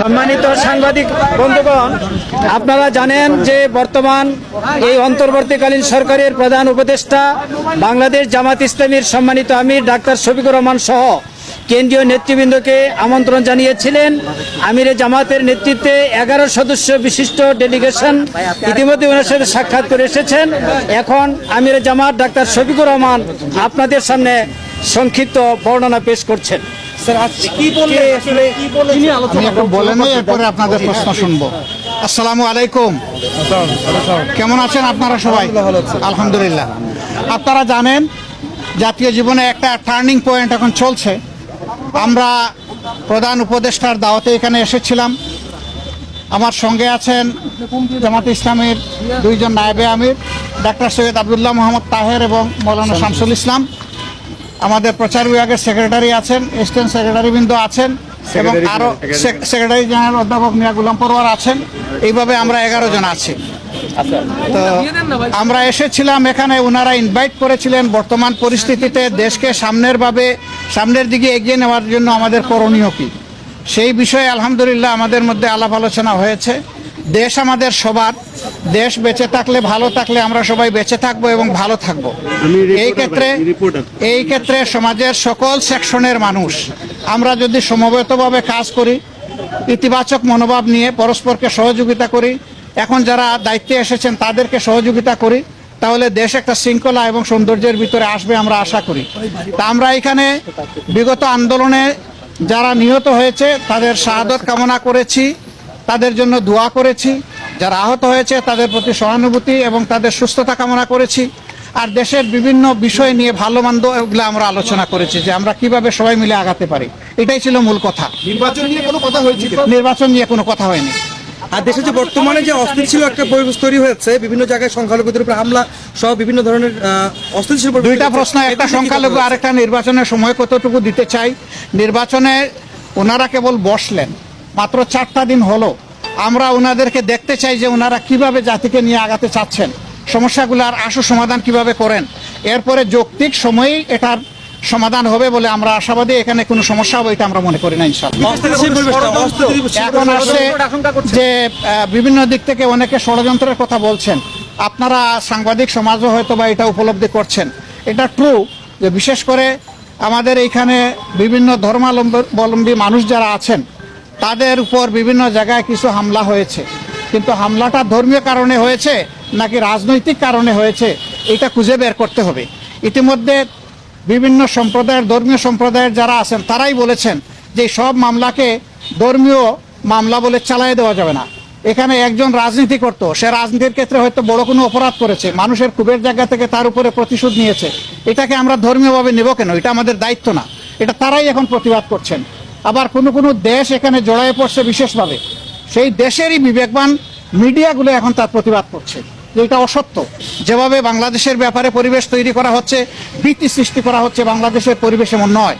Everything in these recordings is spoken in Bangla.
সম্মানিত সাংবাদিক বন্ধুগণ, আপনারা জানেন যে বর্তমান এই অন্তর্বর্তীকালীন সরকারের প্রধান উপদেষ্টা বাংলাদেশ জামাত ইসলামীর সম্মানিত আমির ডাক্তার শফিকুর রহমান সহ কেন্দ্রীয় নেতৃবৃন্দকে আমন্ত্রণ জানিয়েছিলেন। আমিরে জামাতের নেতৃত্বে 11 সদস্য বিশিষ্ট ডেলিগেশন ইতিমধ্যে ওনার সাথে সাক্ষাৎ করে এসেছেন। এখন আমিরে জামাত ডাক্তার শফিকুর রহমান আপনাদের সামনে সংক্ষিপ্ত বর্ণনা পেশ করছেন। আপনাদের প্রশ্ন শুনবো। আসসালামু আলাইকুম, কেমন আছেন আপনারা সবাই? আলহামদুলিল্লাহ। আপনারা জানেন জাতীয় জীবনে একটা টার্নিং পয়েন্ট এখন চলছে। আমরা প্রধান উপদেষ্টার দাওয়াতে এখানে এসেছিলাম। আমার সঙ্গে আছেন জামাত ইসলামের 2 জন নায়েবে আমির, ডাক্তার সৈয়দ আব্দুল্লাহ মোহাম্মদ তাহের এবং মৌলানা শামসুল ইসলাম। আমাদের প্রচার বিভাগের সেক্রেটারি আছেন, অ্যাসিস্ট্যান্ট সেক্রেটারিবৃন্দ আছেন এবং আরও সেক্রেটারি জেনারেল অধ্যাপক মিয়া গুলাম পরোয়ার আছেন। এইভাবে আমরা 11 জন আছি। তো আমরা এসেছিলাম এখানে, ওনারা ইনভাইট করেছিলেন বর্তমান পরিস্থিতিতে দেশকে সামনের দিকে এগিয়ে নেওয়ার জন্য আমাদের করণীয় কি, সেই বিষয়ে আলহামদুলিল্লাহ আমাদের মধ্যে আলাপ আলোচনা হয়েছে। দেশ আমাদের সবার, দেশ বেঁচে থাকলে ভালো থাকলে আমরা সবাই বেঁচে থাকবো এবং ভালো থাকবো। এই ক্ষেত্রে সমাজের সকল সেকশনের মানুষ আমরা যদি সমবেতভাবে কাজ করি, ইতিবাচক মনোভাব নিয়ে পরস্পরকে সহযোগিতা করি, এখন যারা দায়িত্বে এসেছেন তাদেরকে সহযোগিতা করি, তাহলে দেশ একটা শৃঙ্খলা এবং সৌন্দর্যের ভিতরে আসবে আমরা আশা করি। তা আমরা এখানে বিগত আন্দোলনে যারা নিহত হয়েছে তাদের শাহাদত কামনা করেছি, তাদের জন্য দোয়া করেছি। যারা আহত হয়েছে তাদের প্রতি সহানুভূতি এবং তাদের সুস্থতা কামনা করেছি। আর দেশের বিভিন্ন বিষয় নিয়ে ভালো মন্দ এগুলো আমরা আলোচনা করেছি যে আমরা কিভাবে সবাই মিলে আগাতে পারি। এটাই ছিল মূল কথা। নির্বাচন নিয়ে কোনো কথা হয়েছে? নির্বাচন নিয়ে কোনো কথা হয়নি। আর দেশে যে বর্তমানে যে অস্থিতিশীল একটা পরিবেশ তৈরি হয়েছে, বিভিন্ন জায়গায় সংখ্যালঘুদের উপর হামলা সহ বিভিন্ন ধরনের অস্থিতিশীল, 2টা প্রশ্ন, একটা সংখ্যালঘু আর একটা নির্বাচনের সময় কতটুকু দিতে চাই। নির্বাচনে ওনারা কেবল বসলেন, মাত্র 4টা দিন হলো। আমরা ওনাদেরকে দেখতে চাই যে ওনারা কিভাবে জাতিকে নিয়ে আগাতে চাচ্ছেন, সমস্যাগুলোর আশু সমাধান কিভাবে করেন। এরপরে যৌক্তিক সময়েই এটার সমাধান হবে বলে আমরা আশাবাদী। এখানে কোনো সমস্যা হবে এটা আমরা মনে করি না ইনশাআল্লাহ। এখন আসছে যে বিভিন্ন দিক থেকে অনেকে ষড়যন্ত্রের কথা বলছেন, আপনারা সাংবাদিক সমাজও হয়তো বা এটা উপলব্ধি করছেন। এটা ট্রু যে বিশেষ করে আমাদের এইখানে বিভিন্ন ধর্মাবলম্বী মানুষ যারা আছেন তাদের উপর বিভিন্ন জায়গায় কিছু হামলা হয়েছে, কিন্তু হামলাটা ধর্মীয় কারণে হয়েছে নাকি রাজনৈতিক কারণে হয়েছে এটা খুঁজে বের করতে হবে। ইতিমধ্যে বিভিন্ন সম্প্রদায়ের, ধর্মীয় সম্প্রদায়ের যারা আছেন তারাই বলেছেন যে সব মামলাকে ধর্মীয় মামলা বলে চালিয়ে দেওয়া যাবে না। এখানে একজন রাজনীতি করতো, সে রাজনীতির ক্ষেত্রে হয়তো বড় কোনো অপরাধ করেছে, মানুষের ক্ষোভের জায়গা থেকে তার উপরে প্রতিশোধ নিয়েছে, এটাকে আমরা ধর্মীয়ভাবে নেব কেন? এটা আমাদের দায়িত্ব না। এটা তারাই এখন প্রতিবাদ করছেন। আবার কোনো দেশ এখানে জড়ায়ে পড়ছে বিশেষভাবে, সেই দেশেরই বিবেকবান মিডিয়াগুলো এখন তার প্রতিবাদ করছে যে এটা অসত্য। যেভাবে বাংলাদেশের ব্যাপারে পরিবেশ তৈরি করা হচ্ছে, ভীতি সৃষ্টি করা হচ্ছে, বাংলাদেশের পরিবেশ এমন নয়।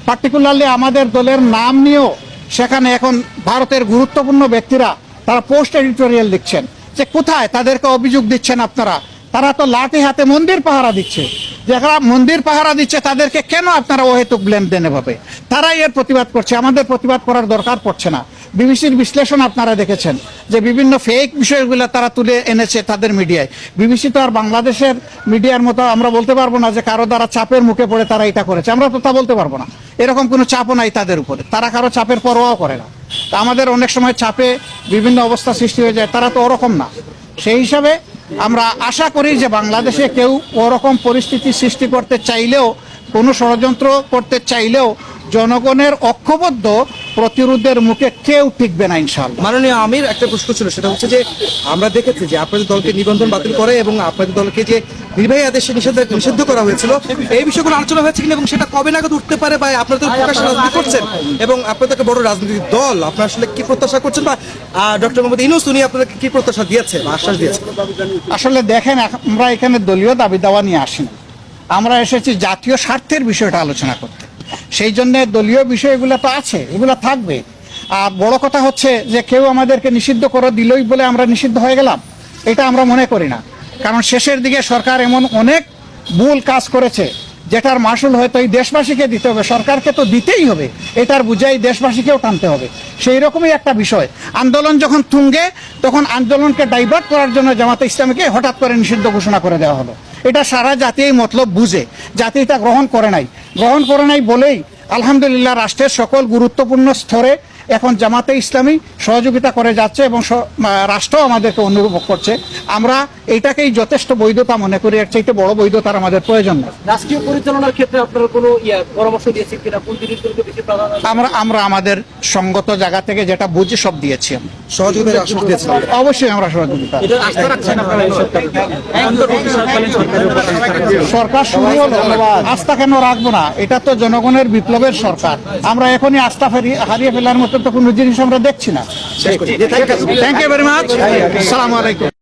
পার্টিকুলারলি আমাদের দলের নাম নিয়েও সেখানে এখন ভারতের গুরুত্বপূর্ণ ব্যক্তিরা তারা পোস্ট এডিটোরিয়াল লিখছেন যে কোথায় তাদেরকে অভিযোগ দিচ্ছেন আপনারা, তারা তো লাঠি হাতে মন্দির পাহারা দিচ্ছে। যারা মন্দির পাহারা দিচ্ছে তাদেরকে কেন আপনারা অহেতুক ব্লেম দেন? এভাবে তারাই এর প্রতিবাদ করছে, আমাদের প্রতিবাদ করার দরকার পড়ছে না। বিবিসির বিশ্লেষণ আপনারা দেখেছেন যে বিভিন্ন ফেক বিষয়গুলো তারা তুলে এনেছে তাদের মিডিয়ায়। বিবিসি তো আর বাংলাদেশের মিডিয়ার মতো আমরা বলতে পারবো না যে কারো দ্বারা চাপের মুখে পড়ে তারা এটা করেছে, আমরা তো তা বলতে পারবো না। এরকম কোনো চাপও নাই তাদের উপরে, তারা কারো চাপের পরোয়াও করে না। তা আমাদের অনেক সময় চাপে বিভিন্ন অবস্থা সৃষ্টি হয়ে যায়, তারা তো ওরকম না। সেই হিসাবে আমরা আশা করি যে বাংলাদেশে কেউ ওরকম পরিস্থিতি সৃষ্টি করতে চাইলেও, কোনো ষড়যন্ত্র করতে চাইলেও জনগণের ঐক্যবদ্ধ প্রতিরোধের মুখে কেউ টিকবে না ইনশাআল্লাহ। মাননীয় আমির, একটা প্রশ্ন ছিল, সেটা হচ্ছে যে আমরা দেখেছি যে আপনাদের দলকে নিবন্ধন বাতিল করে এবং আপনাদের দলকে যে নির্বাহী আদেশে নিষিদ্ধ করা হয়েছিল, এই বিষয়গুলো আলোচনা হয়েছে কিনা এবং সেটা কবে নাগাদ উঠতে পারে, বা আপনারা তো প্রকাশ রাজনীতি করছেন এবং আপনাদের একটা বড় রাজনৈতিক দল, আপনারা আসলে কি প্রত্যাশা করছেন, বা ডক্টর মোহাম্মদ ইউনূস উনি আপনাদেরকে কি প্রত্যাশা দিয়েছে বা আশ্বাস দিয়েছে? আসলে দেখেন, আমরা এখানে দলীয় দাবি দাওয়া নিয়ে আসিনি, আমরা এসেছি জাতীয় স্বার্থের বিষয়টা আলোচনা করতে। সেই জন্য দলীয় বিষয়গুলো তো আছে, এগুলো থাকবে। আর বড় কথা হচ্ছে যে কেউ আমাদেরকে নিষিদ্ধ করে দিলই বলে আমরা নিষিদ্ধ হয়ে গেলাম, এটা আমরা মনে করি না। কারণ শেষের দিকে সরকার এমন অনেক ভুল কাজ করেছে যেটার মাসুল হয়তো এই দেশবাসীকে দিতে হবে, সরকারকে তো দিতেই হবে, এটার বুঝাই দেশবাসীকেও টানতে হবে। সেই রকমই একটা বিষয়। আন্দোলন যখন তুঙ্গে, তখন আন্দোলনকে ডাইভার্ট করার জন্য জামাতে ইসলামীকে হঠাৎ করে নিষিদ্ধ ঘোষণা করে দেওয়া হলো। এটা সারা জাতি এই মতলব বুঝে, জাতি এটা গ্রহণ করে নাই বলেই আলহামদুলিল্লাহ রাষ্ট্রের সকল গুরুত্বপূর্ণ স্তরে এখন জামাতে ইসলামী সহযোগিতা করে যাচ্ছে এবং রাষ্ট্র আমাদেরকে অনুভব করছে। আমরা এইটাকেই যথেষ্ট বৈধতা মনে করি, এর চাইতে বড় বৈধতার আমাদের প্রয়োজন নেই। রাষ্ট্রীয় পরিচালনার ক্ষেত্রে আপনারা কোনো পরামর্শ দিয়েছেন কিনা, কোন জিনিসগুলোকে বেশি প্রাধান্য? আমরা আমাদের সঙ্গত জায়গা থেকে যেটা বুঝি সব দিয়েছি। আমরা সহযোগিতার আশ্বাস দিয়েছেন? অবশ্যই আমরা সহযোগিতা। এটা আস্থা রাখছেন আপনারা এই সরকারের উপর? অন্তর্বর্তীকালীন সরকারের উপর সরকার শুরু হলো, আস্থা কেন রাখবো না? এটা তো জনগণের বিপ্লবের সরকার। আমরা এখনই আস্থা হারিয়ে ফেলার মতো তো কোনো জিনিস আমরা দেখছি না। Thank you very much. আসসালামু আলাইকুম।